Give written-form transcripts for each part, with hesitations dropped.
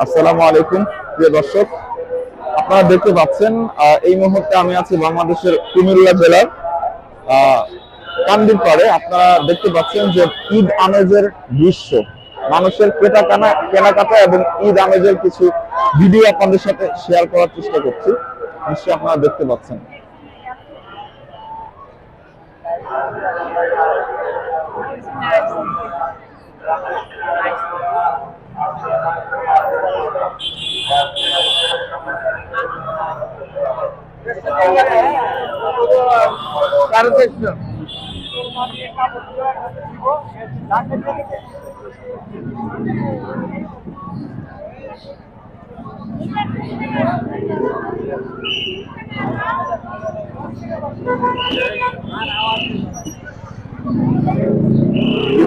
আসসালামু আলাইকুম প্রিয় দর্শক, আপনারা দেখতে পাচ্ছেন এই মুহূর্তে আমি আছি বাংলাদেশের কুমিল্লা জেলার কান্দির পাড়ে। আপনারা দেখতে পাচ্ছেন যে ঈদ আমেজের দৃশ্য, মানুষের কেনাকাটা এবং ঈদ আমেজের কিছু ভিডিও আপনাদের সাথে শেয়ার করার চেষ্টা করছি। নিশ্চয়ই আপনারা দেখতে পাচ্ছেন।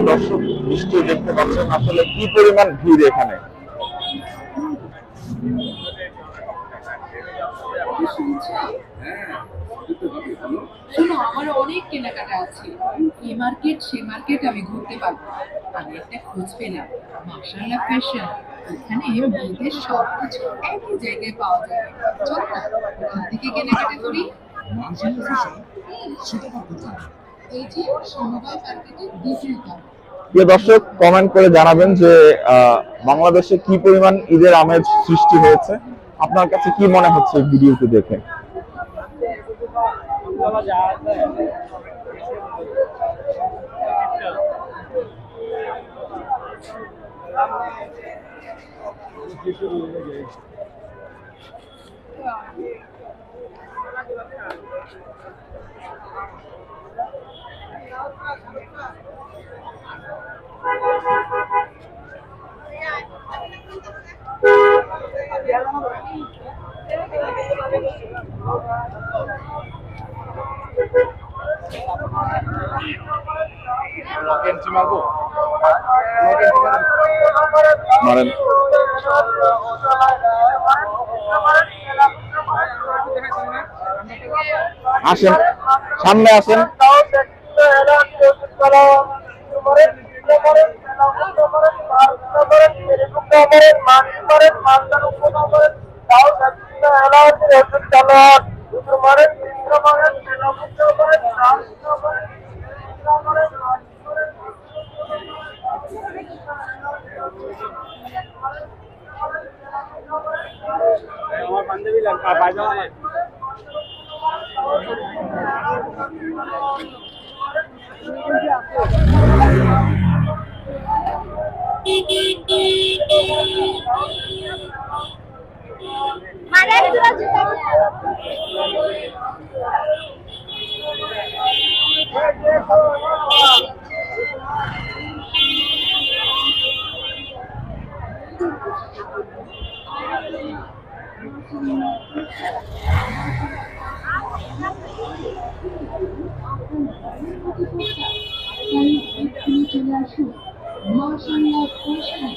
দর্শক নিশ্চয়ই দেখতে পাচ্ছেন আসলে কি পরিমাণ ভিড় এখানে। শোনো, আমার অনেক কেনাকাটা আছে। এই মার্কেট সে মার্কেট আমি ঘুরতে পারবো। আমি একটা খোঁজ পেলাম, মাশাআল্লাহ ফ্যাশন। এখানে মেয়েদের সবকিছু একই জায়গায় পাওয়া যায়। চল না, ওখান থেকে কেনাকাটা করি। এই যে সমবায় মার্কেটের দ্বিতীয়। প্রিয় দর্শক, কমেন্ট করে জানাবেন যে বাংলাদেশে কি পরিমাণ ঈদের আমেজ সৃষ্টি হয়েছে। আপনার কাছে কি মনে হচ্ছে এই ভিডিওটি দেখে? মারেন আসেন, সামনে আসেন। আমার বান্ধবী বাজা চলে আসুন, মাশাআল্লাহ ফ্যাশন।